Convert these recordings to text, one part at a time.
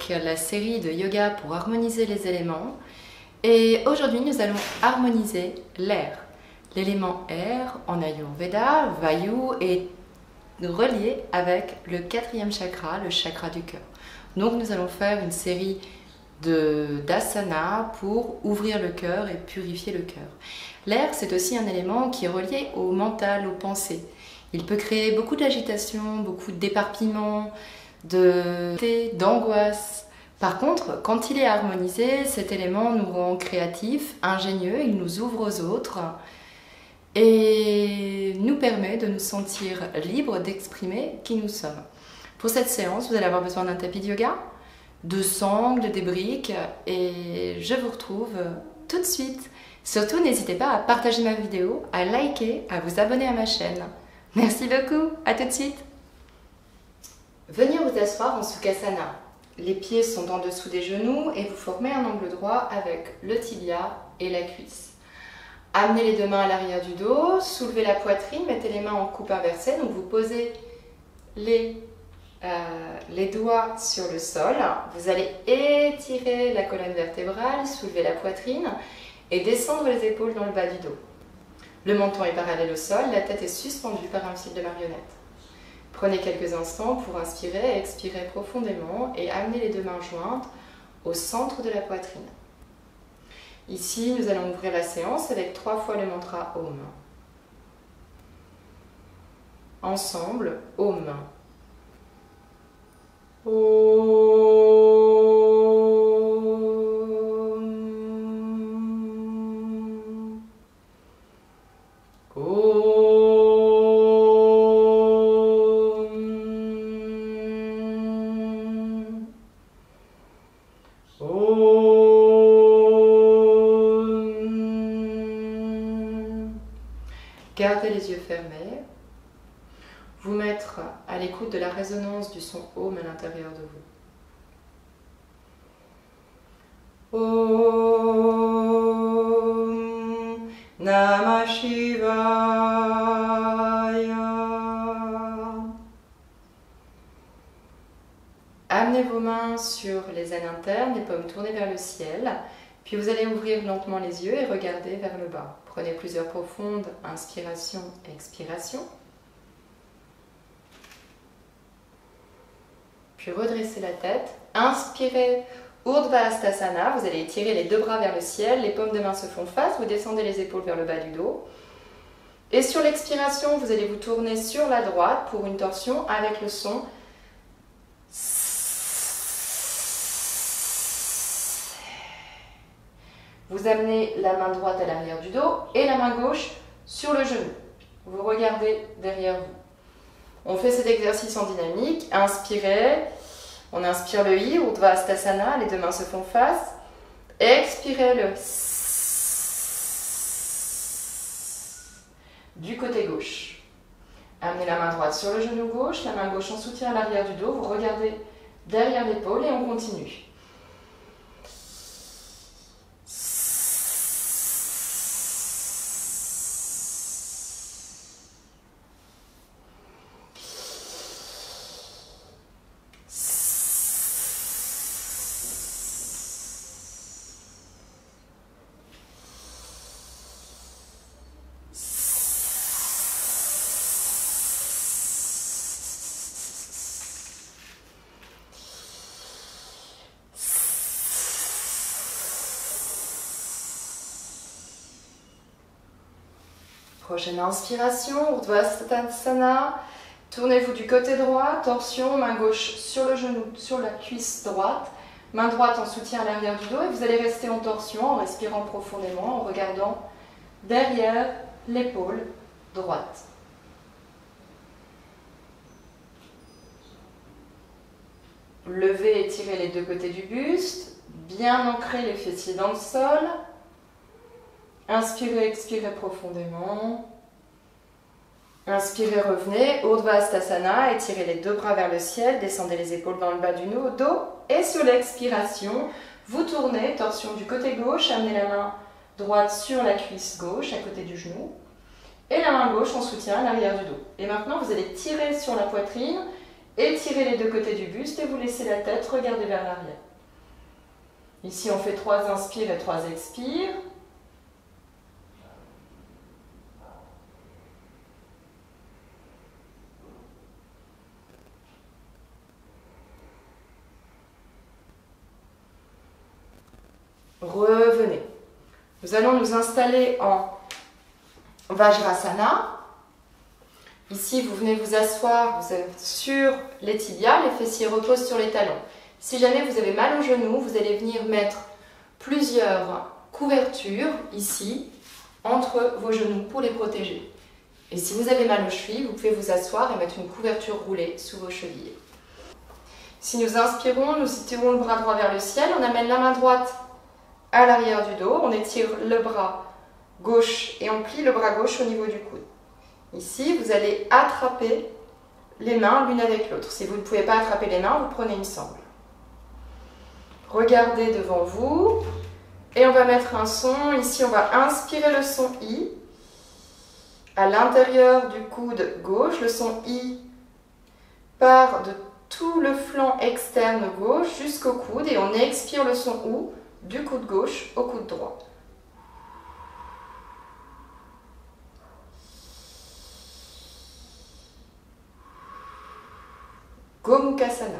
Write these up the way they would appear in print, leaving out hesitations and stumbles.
avec la série de yoga pour harmoniser les éléments. Et aujourd'hui, nous allons harmoniser l'air. L'élément air en Ayurveda, Vayu, est relié avec le 4e chakra, le chakra du cœur. Donc nous allons faire une série d'asanas pour ouvrir le cœur et purifier le cœur. L'air, c'est aussi un élément qui est relié au mental, aux pensées. Il peut créer beaucoup d'agitation, beaucoup d'éparpillement, d'angoisse. Par contre, quand il est harmonisé, cet élément nous rend créatifs, ingénieux, il nous ouvre aux autres et nous permet de nous sentir libres d'exprimer qui nous sommes. Pour cette séance, vous allez avoir besoin d'un tapis de yoga, de sangles, des briques, et je vous retrouve tout de suite. Surtout, n'hésitez pas à partager ma vidéo, à liker, à vous abonner à ma chaîne. Merci beaucoup, à tout de suite. Venez vous asseoir en Sukhasana. Les pieds sont en dessous des genoux et vous formez un angle droit avec le tibia et la cuisse. Amenez les deux mains à l'arrière du dos, soulevez la poitrine, mettez les mains en coupe inversée. Donc vous posez les doigts sur le sol. Vous allez étirer la colonne vertébrale, soulever la poitrine et descendre les épaules dans le bas du dos. Le menton est parallèle au sol, la tête est suspendue par un fil de marionnette. Prenez quelques instants pour inspirer et expirer profondément et amener les deux mains jointes au centre de la poitrine. Ici, nous allons ouvrir la séance avec 3 fois le mantra Om. Ensemble, Om. Gardez les yeux fermés. Vous mettre à l'écoute de la résonance du son Om à l'intérieur de vous. Om Namah Shivaya. Amenez vos mains sur les aines internes, les paumes tournées vers le ciel. Puis vous allez ouvrir lentement les yeux et regarder vers le bas. Prenez plusieurs profondes inspirations et expirations. Puis redressez la tête. Inspirez Urdhva Hastasana. Vous allez étirer les deux bras vers le ciel. Les paumes de main se font face. Vous descendez les épaules vers le bas du dos. Et sur l'expiration, vous allez vous tourner sur la droite pour une torsion avec le son. Vous amenez la main droite à l'arrière du dos et la main gauche sur le genou. Vous regardez derrière vous. On fait cet exercice en dynamique. Inspirez. On inspire le I, Urdhva Hastasana, les deux mains se font face. Expirez le du côté gauche. Amenez la main droite sur le genou gauche, la main gauche en soutien à l'arrière du dos. Vous regardez derrière l'épaule et on continue. Prochaine inspiration, Urdhva Hastasana. Tournez-vous du côté droit, torsion, main gauche sur le genou, sur la cuisse droite, main droite en soutien à l'arrière du dos et vous allez rester en torsion en respirant profondément, en regardant derrière l'épaule droite. Levez et étirez les deux côtés du buste, bien ancrez les fessiers dans le sol. Inspirez, expirez profondément. Inspirez, revenez. Urdhva Hastasana, étirez les deux bras vers le ciel, descendez les épaules dans le bas du dos. Et sur l'expiration, vous tournez, torsion du côté gauche, amenez la main droite sur la cuisse gauche, à côté du genou. Et la main gauche en soutien à l'arrière du dos. Et maintenant, vous allez tirer sur la poitrine Étirez les deux côtés du buste et vous laissez la tête regarder vers l'arrière. Ici, on fait 3 inspires et 3 expires. Revenez. Nous allons nous installer en Vajrasana. Ici, vous venez vous asseoir, vous êtes sur les tibias, les fessiers reposent sur les talons. Si jamais vous avez mal au genou, vous allez venir mettre plusieurs couvertures ici, entre vos genoux pour les protéger. Et si vous avez mal aux chevilles, vous pouvez vous asseoir et mettre une couverture roulée sous vos chevilles. Si nous inspirons, nous étirons le bras droit vers le ciel, on amène la main droite à l'arrière du dos, on étire le bras gauche et on plie le bras gauche au niveau du coude. Ici, vous allez attraper les mains l'une avec l'autre. Si vous ne pouvez pas attraper les mains, vous prenez une sangle. Regardez devant vous et on va mettre un son. Ici, on va inspirer le son I à l'intérieur du coude gauche. Le son I part de tout le flanc externe gauche jusqu'au coude et on expire le son OU du coude gauche au coude droit. Gomukhasana.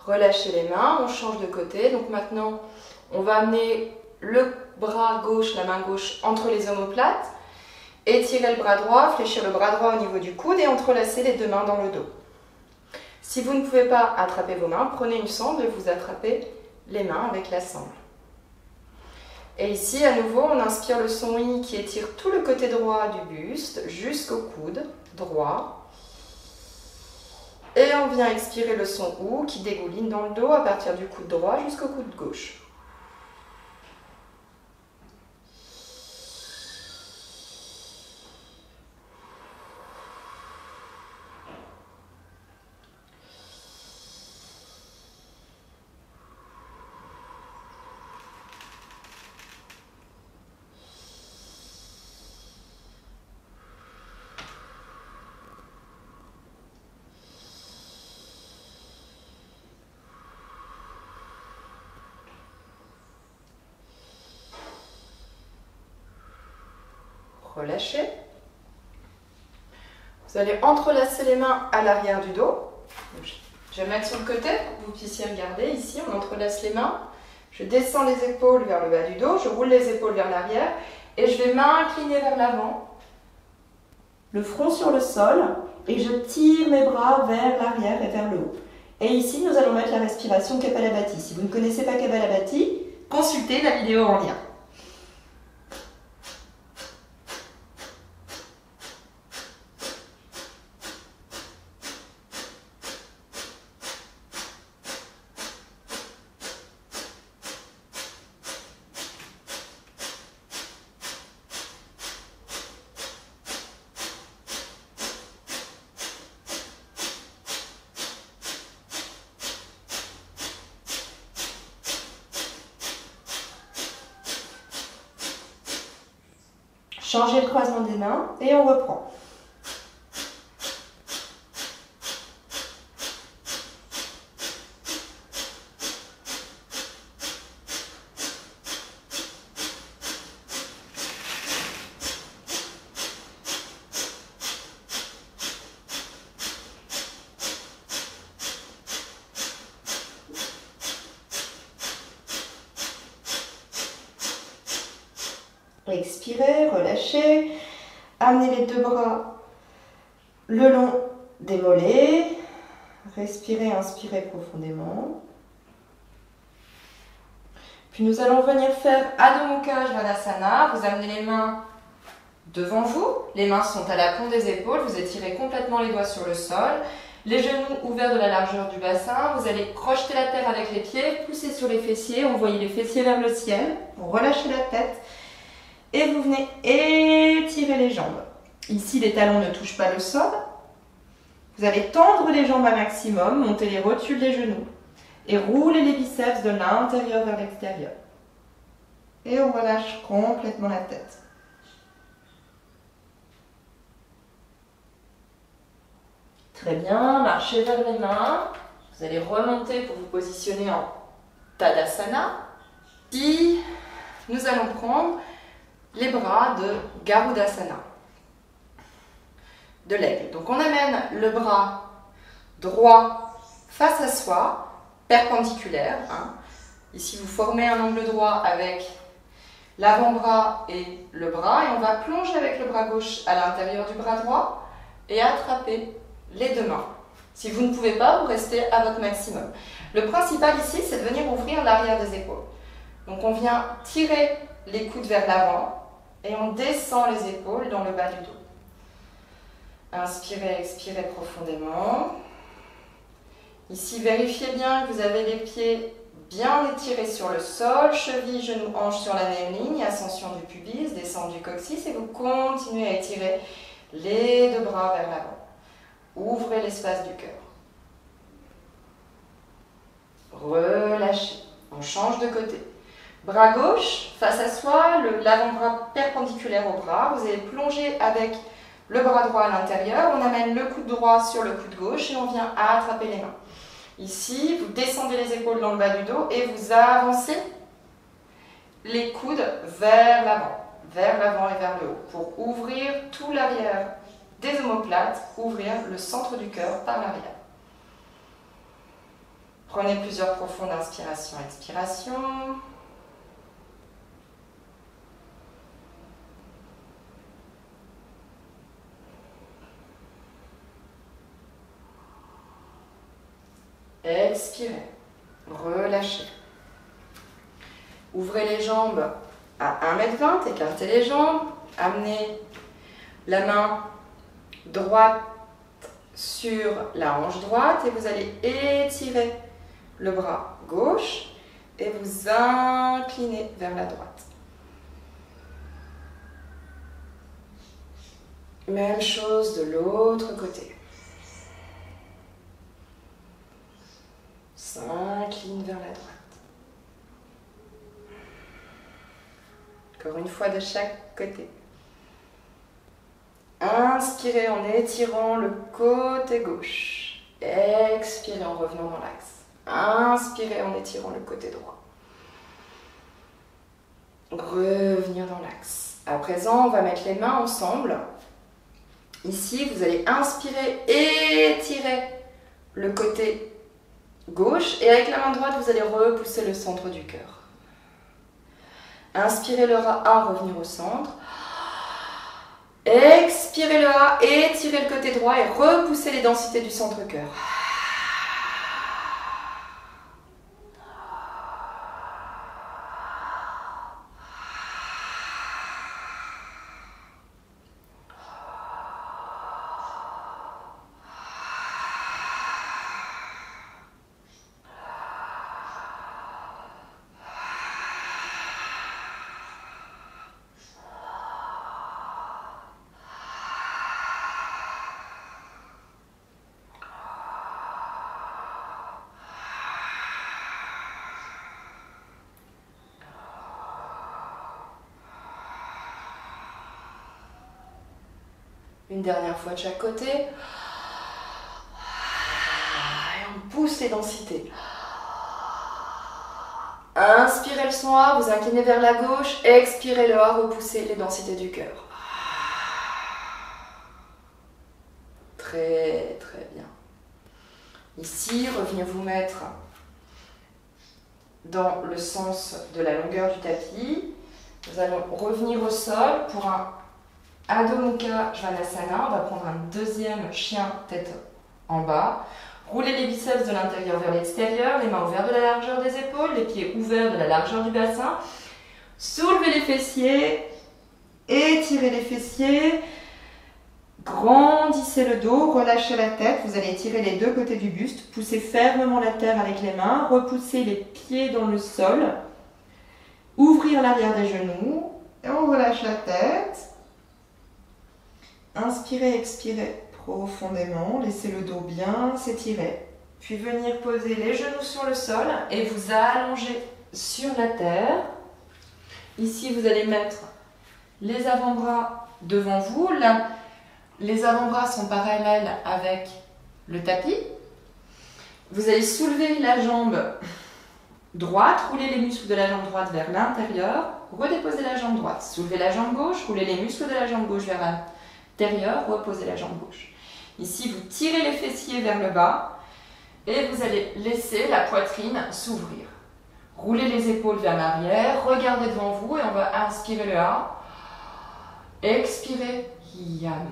Relâchez les mains, on change de côté. Donc maintenant, on va amener le bras gauche, la main gauche entre les omoplates. Étirez le bras droit, fléchir le bras droit au niveau du coude et entrelacez les deux mains dans le dos. Si vous ne pouvez pas attraper vos mains, prenez une sangle et vous attrapez les mains avec la sangle. Et ici, à nouveau, on inspire le son I qui étire tout le côté droit du buste jusqu'au coude droit. Et on vient expirer le son OU qui dégouline dans le dos à partir du coude droit jusqu'au coude gauche. Relâchez. Vous allez entrelacer les mains à l'arrière du dos. Je vais mettre sur le côté pour que vous puissiez regarder. Ici, on entrelace les mains. Je descends les épaules vers le bas du dos. Je roule les épaules vers l'arrière. Et je vais main inclinée vers l'avant. Le front sur le sol. Et je tire mes bras vers l'arrière et vers le haut. Et ici, nous allons mettre la respiration Kapalabhati. Si vous ne connaissez pas Kapalabhati, consultez la vidéo en lien. Changez le croisement des mains et on reprend. Expirez, relâchez, amenez les deux bras le long des mollets, respirez, inspirez profondément. Puis nous allons venir faire Adho Mukha Svanasana, vous amenez les mains devant vous, les mains sont à la pointe des épaules, vous étirez complètement les doigts sur le sol, les genoux ouverts de la largeur du bassin, vous allez crocheter la terre avec les pieds, pousser sur les fessiers, envoyer les fessiers vers le ciel, pour relâcher la tête, et vous venez étirer les jambes. Ici, les talons ne touchent pas le sol, vous allez tendre les jambes un maximum, monter les rotules des genoux, et rouler les biceps de l'intérieur vers l'extérieur. Et on relâche complètement la tête. Très bien, marchez vers les mains. Vous allez remonter pour vous positionner en Tadasana. Puis, nous allons prendre les bras de Garudasana, de l'aigle. Donc, on amène le bras droit face à soi, perpendiculaire. Ici, vous formez un angle droit avec l'avant-bras et le bras. Et on va plonger avec le bras gauche à l'intérieur du bras droit et attraper les deux mains. Si vous ne pouvez pas, vous restez à votre maximum. Le principal ici, c'est de venir ouvrir l'arrière des épaules. Donc on vient tirer les coudes vers l'avant et on descend les épaules dans le bas du dos. Inspirez, expirez profondément. Ici, vérifiez bien que vous avez les pieds bien étirés sur le sol, chevilles, genoux, hanches sur la même ligne, ascension du pubis, descente du coccyx et vous continuez à étirer les deux bras vers l'avant. Ouvrez l'espace du cœur. Relâchez. On change de côté. Bras gauche, face à soi, l'avant-bras perpendiculaire au bras. Vous allez plonger avec le bras droit à l'intérieur. On amène le coude droit sur le coude gauche et on vient attraper les mains. Ici, vous descendez les épaules dans le bas du dos et vous avancez les coudes vers l'avant et vers le haut pour ouvrir tout l'arrière des omoplates, ouvrir le centre du cœur par l'arrière. Prenez plusieurs profondes inspirations, expirations. Expirez, relâchez. Ouvrez les jambes à 1,20 m, écartez les jambes, amenez la main droite sur la hanche droite et vous allez étirer le bras gauche et vous incliner vers la droite. Même chose de l'autre côté. S'incline vers la droite. Encore une fois de chaque côté. Inspirez en étirant le côté gauche. Expirez en revenant dans l'axe. Inspirez en étirant le côté droit. Revenir dans l'axe. À présent, on va mettre les mains ensemble. Ici, vous allez inspirer, étirer le côté gauche. Et avec la main droite, vous allez repousser le centre du cœur. Inspirez le A, revenir au centre. Expirez le A, étirez le côté droit et repoussez les densités du centre-cœur. Une dernière fois de chaque côté. Et on pousse les densités. Inspirez le son A, vous inclinez vers la gauche. Expirez le A, repoussez les densités du cœur. Très très bien. Ici, revenez vous mettre dans le sens de la longueur du tapis. Nous allons revenir au sol pour un Adho Mukha Svanasana. On va prendre un deuxième chien tête en bas. Roulez les biceps de l'intérieur vers l'extérieur, les mains ouvertes de la largeur des épaules, les pieds ouverts de la largeur du bassin. Soulevez les fessiers Étirez les fessiers. Grandissez le dos, relâchez la tête. Vous allez étirer les deux côtés du buste. Poussez fermement la terre avec les mains. Repoussez les pieds dans le sol. Ouvrir l'arrière des genoux. Et on relâche la tête. Inspirez, expirez profondément. Laissez le dos bien s'étirer. Puis venir poser les genoux sur le sol et vous allonger sur la terre. Ici, vous allez mettre les avant-bras devant vous. Là, les avant-bras sont parallèles avec le tapis. Vous allez soulever la jambe droite, rouler les muscles de la jambe droite vers l'intérieur, redéposer la jambe droite, soulever la jambe gauche, rouler les muscles de la jambe gauche vers l'intérieur, reposer la jambe gauche. Ici, vous tirez les fessiers vers le bas et vous allez laisser la poitrine s'ouvrir. Roulez les épaules vers l'arrière, regardez devant vous et on va inspirer le A. Expirez, Yam.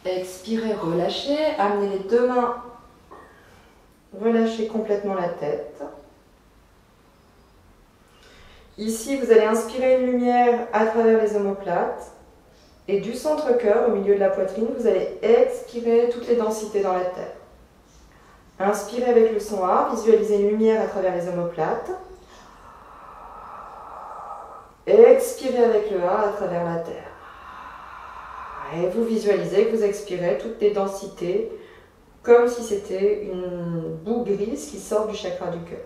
Expirez, relâchez, amenez les deux mains, relâchez complètement la tête. Ici, vous allez inspirer une lumière à travers les omoplates et du centre-cœur, au milieu de la poitrine, vous allez expirer toutes les densités dans la terre. Inspirez avec le son A, visualisez une lumière à travers les omoplates. Expirez avec le A à travers la terre. Et vous visualisez que vous expirez toutes les densités comme si c'était une boue grise qui sort du chakra du cœur.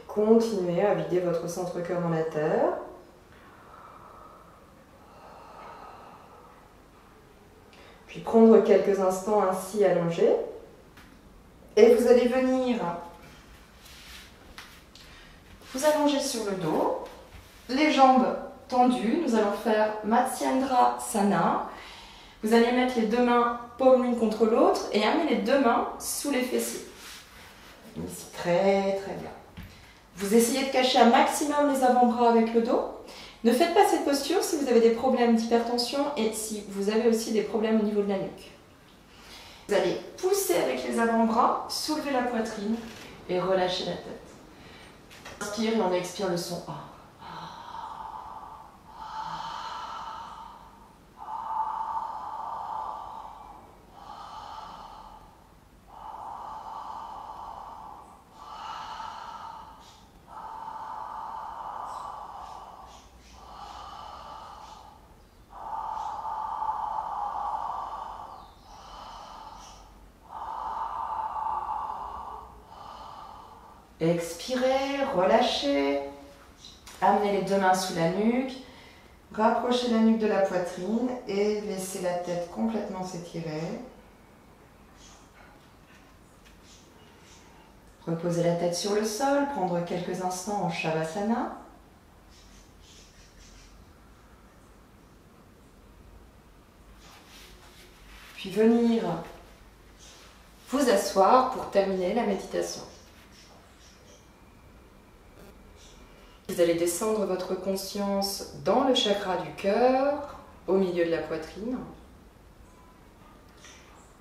Continuez à vider votre centre-cœur dans la terre. Puis prendre quelques instants ainsi allongés. Et vous allez venir Vous allongez sur le dos, les jambes tendues. Nous allons faire Matsyendrasana. Vous allez mettre les deux mains paume l'une contre l'autre et amener les deux mains sous les fessiers. Ici, très très bien. Vous essayez de cacher un maximum les avant-bras avec le dos. Ne faites pas cette posture si vous avez des problèmes d'hypertension et si vous avez aussi des problèmes au niveau de la nuque. Vous allez pousser avec les avant-bras, soulever la poitrine et relâcher la tête. Inspire et on expire le son A. Expirez, relâchez, amenez les deux mains sous la nuque, rapprochez la nuque de la poitrine et laissez la tête complètement s'étirer. Reposez la tête sur le sol, prendre quelques instants en Shavasana. Puis venir vous asseoir pour terminer la méditation. Vous allez descendre votre conscience dans le chakra du cœur, au milieu de la poitrine.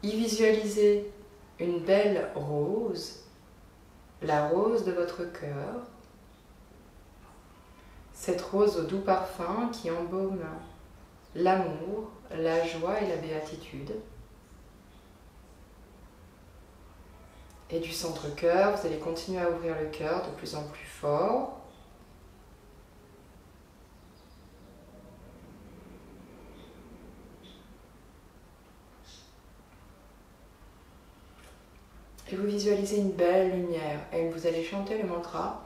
Y visualisez une belle rose, la rose de votre cœur. Cette rose au doux parfum qui embaume l'amour, la joie et la béatitude. Et du centre-cœur, vous allez continuer à ouvrir le cœur de plus en plus fort. Et vous visualisez une belle lumière et vous allez chanter le mantra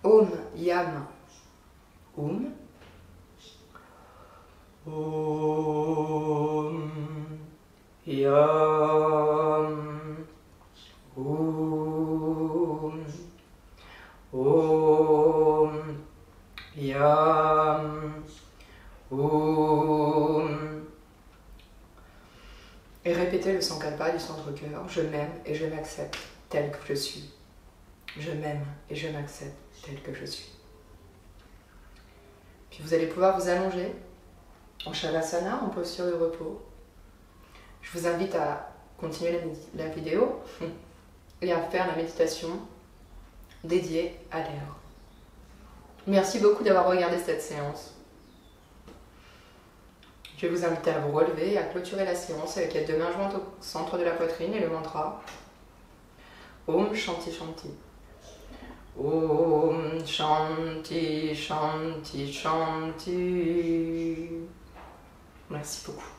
Om Yam Om. Om Yam Om. Om Yam Om. Et répétez le sankalpa du centre-cœur. Je m'aime et je m'accepte tel que je suis. Je m'aime et je m'accepte tel que je suis. Puis vous allez pouvoir vous allonger en Shavasana, en posture de repos. Je vous invite à continuer la vidéo et à faire la méditation dédiée à l'air. Merci beaucoup d'avoir regardé cette séance. Je vais vous inviter à vous relever et à clôturer la séance avec les deux mains jointes au centre de la poitrine et le mantra Om Shanti Shanti. Om Shanti Shanti Shanti. Merci beaucoup.